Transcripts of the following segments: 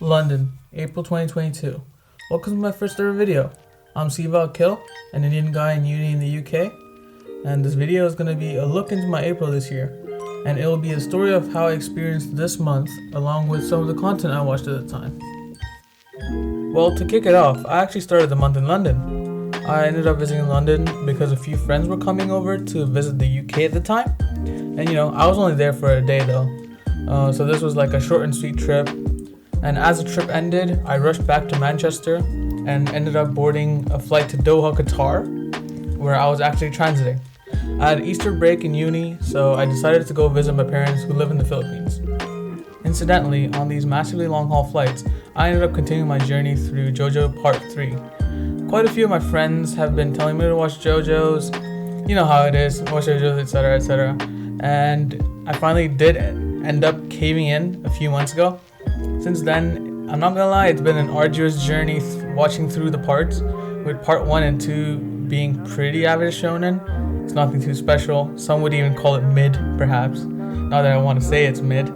London, April 2022. Welcome to my first ever video. I'm Siva Akil, an Indian guy in uni in the UK, and this video is going to be a look into my April this year, and it will be a story of how I experienced this month along with some of the content I watched at the time. Well, to kick it off, I actually started the month in London. I ended up visiting London because a few friends were coming over to visit the UK at the time, and I was only there for a day though. So this was like a short and sweet trip, and as the trip ended, I rushed back to Manchester and ended up boarding a flight to Doha, Qatar, where I was actually transiting. I had Easter break in uni, so I decided to go visit my parents who live in the Philippines. Incidentally, on these massively long haul flights, I ended up continuing my journey through Jojo Part 3. Quite a few of my friends have been telling me to watch Jojo's, you know how it is, watch Jojo's, etc, etc. And I finally did end up caving in a few months ago. Since then, I'm not gonna lie, it's been an arduous journey watching through the parts, with part 1 and 2 being pretty average shonen. It's nothing too special. Some would even call it mid, perhaps. Not that I want to say it's mid.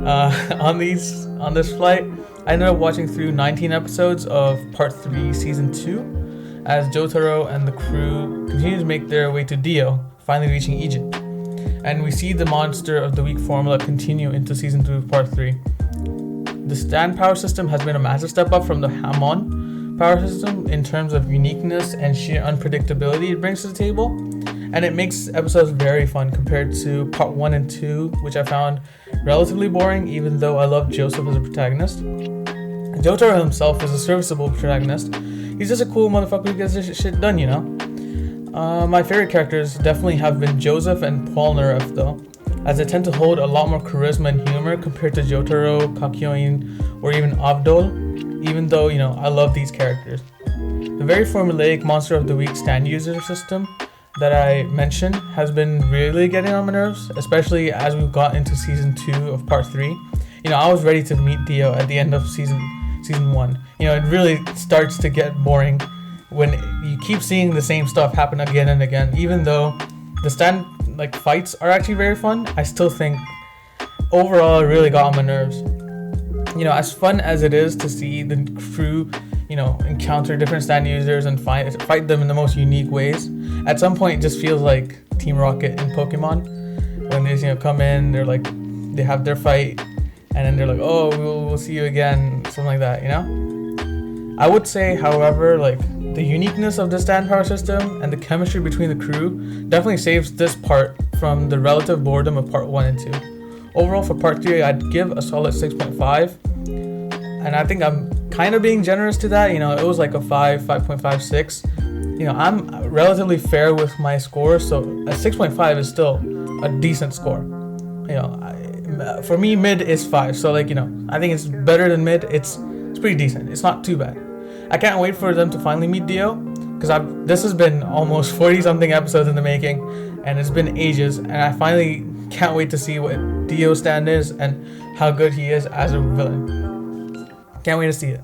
On this flight, I ended up watching through 19 episodes of part 3, season 2, as Jotaro and the crew continue to make their way to Dio, finally reaching Egypt. And we see the Monster of the Week formula continue into season 2 of part 3. The stand power system has been a massive step up from the Hamon power system in terms of uniqueness and sheer unpredictability it brings to the table. And it makes episodes very fun compared to part 1 and 2, which I found relatively boring, even though I love Joseph as a protagonist. Jotaro himself is a serviceable protagonist. He's just a cool motherfucker who gets his shit done, My favorite characters definitely have been Joseph and Polnareff though, as they tend to hold a lot more charisma and humor compared to Jotaro, Kakyoin, or even Avdol, even though, I love these characters. The very formulaic Monster of the Week stand user system that I mentioned has been really getting on my nerves, especially as we've got into season 2 of part 3. I was ready to meet Dio at the end of season 1. It really starts to get boring when you keep seeing the same stuff happen again and again. Even though the stand fights are actually very fun, I still think overall it really got on my nerves. As fun as it is to see the crew encounter different stand users and fight them in the most unique ways, at some point it just feels like Team Rocket in Pokemon, when they come in, they have their fight, and then they're like, oh, we'll see you again, something like that, I would say, however, the uniqueness of the stand power system and the chemistry between the crew definitely saves this part from the relative boredom of part 1 and 2. Overall, for part 3, I'd give a solid 6.5, and I think I'm kind of being generous to that. It was like a 5.5, 6. I'm relatively fair with my score, so a 6.5 is still a decent score. For me, mid is 5, so I think it's better than mid. It's pretty decent. It's not too bad. I can't wait for them to finally meet Dio, because this has been almost 40 something episodes in the making, and it's been ages, and I finally can't wait to see what Dio's stand is and how good he is as a villain. Can't wait to see it.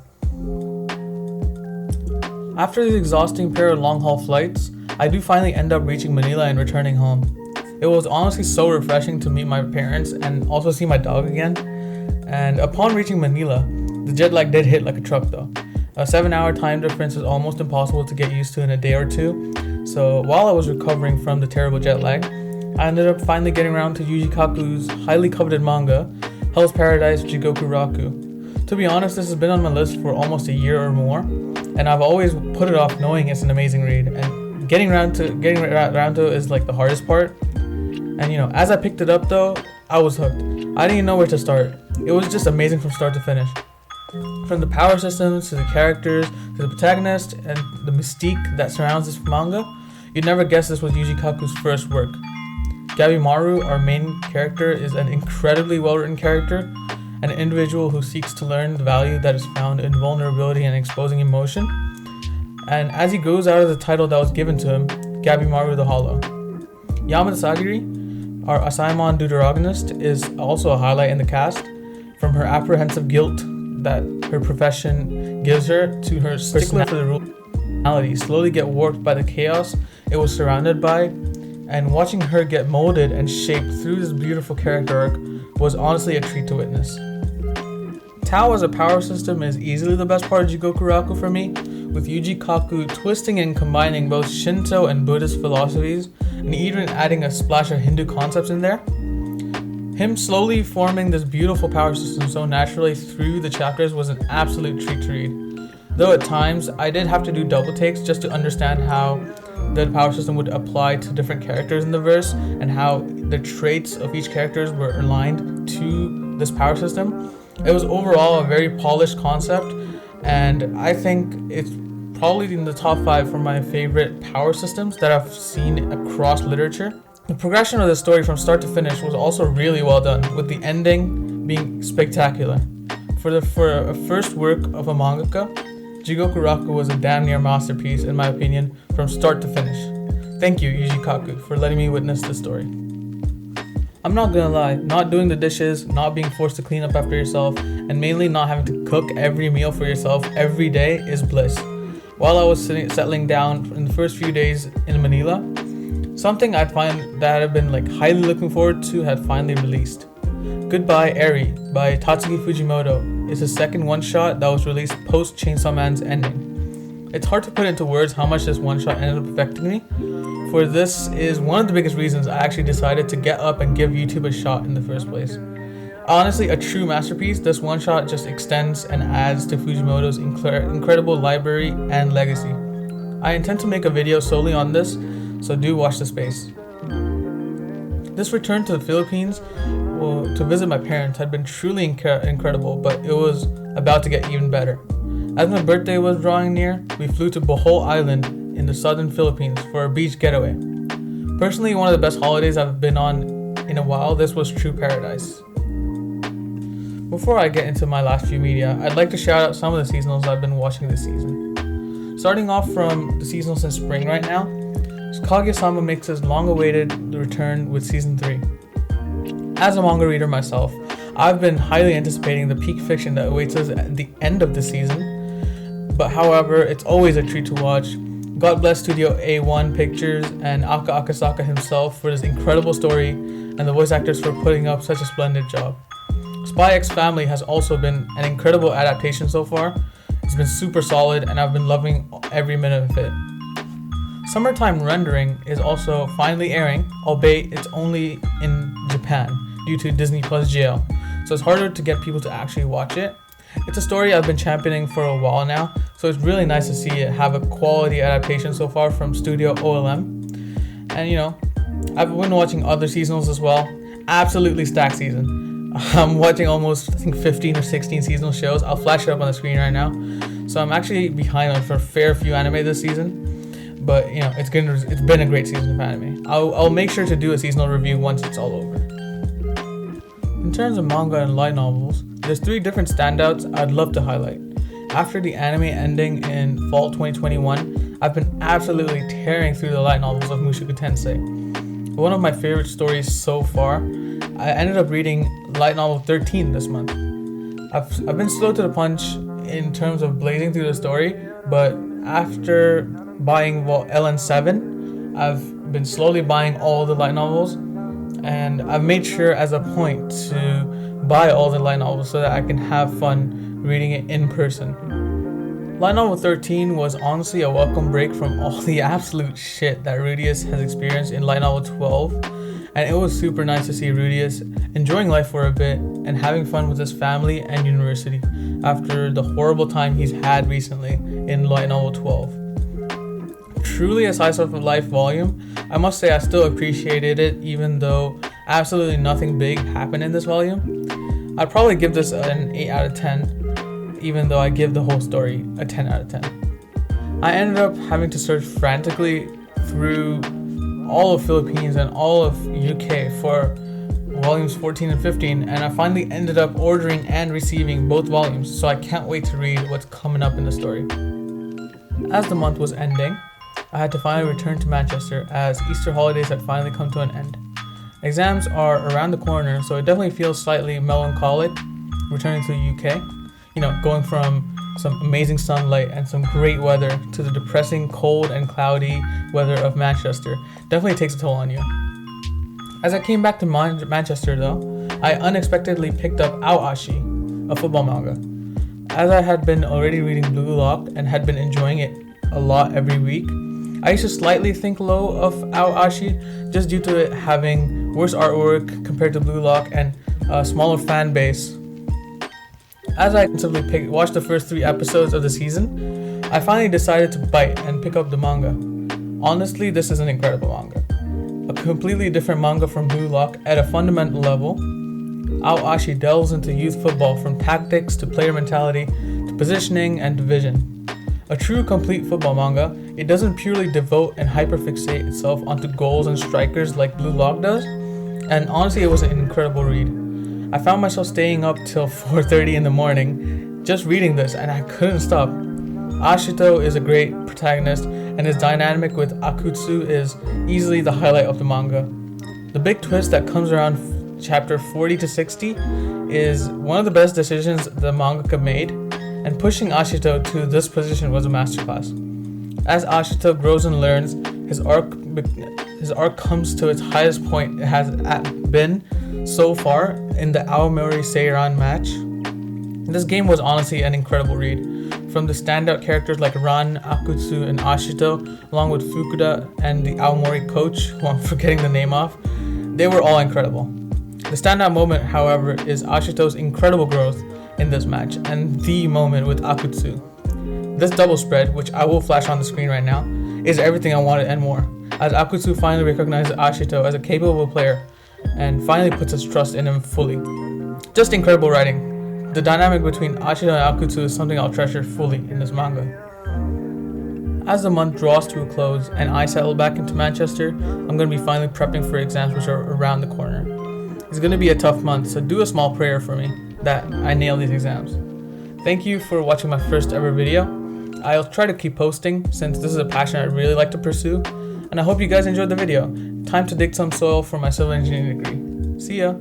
After these exhausting pair of long-haul flights, I do finally end up reaching Manila and returning home. It was honestly so refreshing to meet my parents and also see my dog again. And upon reaching Manila, the jet lag did hit like a truck though. A 7-hour time difference is almost impossible to get used to in a day or two. So while I was recovering from the terrible jet lag, I ended up finally getting around to Yuji Kaku's highly coveted manga, Hell's Paradise Jigokuraku. To be honest, this has been on my list for almost a year or more, and I've always put it off knowing it's an amazing read, and getting around to it is the hardest part. And as I picked it up though, I was hooked. I didn't even know where to start. It was just amazing from start to finish. From the power systems to the characters to the protagonist and the mystique that surrounds this manga, you'd never guess this was Yuji Kaku's first work. Gabimaru, our main character, is an incredibly well-written character, an individual who seeks to learn the value that is found in vulnerability and exposing emotion. And as he grows out of the title that was given to him, Gabimaru the Hollow. Yamada Sagiri, our Asaemon deuteragonist, is also a highlight in the cast, from her apprehensive guilt that her profession gives her to her stickler for the rule slowly get warped by the chaos it was surrounded by, and watching her get molded and shaped through this beautiful character arc was honestly a treat to witness. Tao as a power system is easily the best part of Jigokuraku for me, with Yuji Kaku twisting and combining both Shinto and Buddhist philosophies, and even adding a splash of Hindu concepts in there. Him slowly forming this beautiful power system so naturally through the chapters was an absolute treat to read. Though at times, I did have to do double takes just to understand how the power system would apply to different characters in the verse, and how the traits of each characters were aligned to this power system. It was overall a very polished concept, and I think it's probably in the top 5 for my favorite power systems that I've seen across literature. The progression of the story from start to finish was also really well done, with the ending being spectacular. For a first work of a mangaka, Jigokuraku was a damn near masterpiece in my opinion from start to finish. Thank you, Yuji Kaku, for letting me witness this story. I'm not gonna lie, not doing the dishes, not being forced to clean up after yourself, and mainly not having to cook every meal for yourself every day is bliss. While I was settling down in the first few days in Manila, something I'd find that I've been highly looking forward to had finally released. Goodbye Eri by Tatsuki Fujimoto is the second one-shot that was released post Chainsaw Man's ending. It's hard to put into words how much this one-shot ended up affecting me, for this is one of the biggest reasons I actually decided to get up and give YouTube a shot in the first place. Honestly, a true masterpiece, this one-shot just extends and adds to Fujimoto's incredible library and legacy. I intend to make a video solely on this, so do watch the space. This return to the Philippines to visit my parents had been truly incredible, but it was about to get even better. As my birthday was drawing near, we flew to Bohol Island in the southern Philippines for a beach getaway. Personally, one of the best holidays I've been on in a while, this was true paradise. Before I get into my last few media, I'd like to shout out some of the seasonals I've been watching this season. Starting off from the seasonals in spring right now, Kaguya Sama makes his long-awaited return with season 3. As a manga reader myself, I've been highly anticipating the peak fiction that awaits us at the end of the season, but however, it's always a treat to watch. God bless Studio A1 Pictures and Aka Akasaka himself for this incredible story, and the voice actors for putting up such a splendid job. Spy X Family has also been an incredible adaptation so far. It's been super solid and I've been loving every minute of it. Summertime Rendering is also finally airing, albeit it's only in Japan due to Disney Plus jail, so it's harder to get people to actually watch it. It's a story I've been championing for a while now, so it's really nice to see it have a quality adaptation so far from Studio OLM. And I've been watching other seasonals as well. Absolutely stacked season. I'm watching almost 15 or 16 seasonal shows. I'll flash it up on the screen right now. So I'm actually behind on for a fair few anime this season. But it's been a great season of anime. I'll make sure to do a seasonal review once it's all over. In terms of manga and light novels, there's 3 different standouts I'd love to highlight. After the anime ending in fall 2021, I've been absolutely tearing through the light novels of Mushoku Tensei. One of my favorite stories so far. I ended up reading light novel 13 this month. I've been slow to the punch in terms of blazing through the story, but after buying LN7, I've been slowly buying all the light novels, and I've made sure as a point to buy all the light novels so that I can have fun reading it in person. Light novel 13 was honestly a welcome break from all the absolute shit that Rudius has experienced in light novel 12, and it was super nice to see Rudius enjoying life for a bit and having fun with his family and university after the horrible time he's had recently in light novel 12. Truly a slice of life volume. I must say I still appreciated it even though absolutely nothing big happened in this volume. I'd probably give this an 8 out of 10, even though I give the whole story a 10 out of 10. I ended up having to search frantically through all of Philippines and all of UK for volumes 14 and 15, and I finally ended up ordering and receiving both volumes, so I can't wait to read what's coming up in the story. As the month was ending, I had to finally return to Manchester as Easter holidays had finally come to an end. Exams are around the corner, so it definitely feels slightly melancholic returning to the UK. Going from some amazing sunlight and some great weather to the depressing cold and cloudy weather of Manchester definitely takes a toll on you. As I came back to Manchester though, I unexpectedly picked up Ashi, a football manga. As I had been already reading Blue Lock and had been enjoying it a lot every week, I used to slightly think low of Ashi just due to it having worse artwork compared to Blue Lock and a smaller fan base. As I simply watched the first 3 episodes of the season, I finally decided to bite and pick up the manga. Honestly, this is an incredible manga. A completely different manga from Blue Lock at a fundamental level. Ashi delves into youth football from tactics to player mentality to positioning and division. A true complete football manga, it doesn't purely devote and hyperfixate itself onto goals and strikers like Blue Lock does, and honestly it was an incredible read. I found myself staying up till 4:30 in the morning just reading this and I couldn't stop. Ashito is a great protagonist and his dynamic with Akutsu is easily the highlight of the manga. The big twist that comes around chapter 40 to 60 is one of the best decisions the mangaka made, and pushing Ashito to this position was a masterclass. As Ashito grows and learns, his arc comes to its highest point it has been so far in the Aomori Seiran match. This game was honestly an incredible read. From the standout characters like Ran, Akutsu, and Ashito, along with Fukuda and the Aomori coach, who I'm forgetting the name of, they were all incredible. The standout moment, however, is Ashito's incredible growth in this match, and the moment with Akutsu. This double spread, which I will flash on the screen right now, is everything I wanted and more, as Akutsu finally recognizes Ashito as a capable player, and finally puts his trust in him fully. Just incredible writing. The dynamic between Ashito and Akutsu is something I'll treasure fully in this manga. As the month draws to a close and I settle back into Manchester, I'm going to be finally prepping for exams which are around the corner. It's going to be a tough month, so do a small prayer for me that I nail these exams. Thank you for watching my first ever video. I'll try to keep posting since this is a passion I really like to pursue, and I hope you guys enjoyed the video. Time to dig some soil for my civil engineering degree. See ya!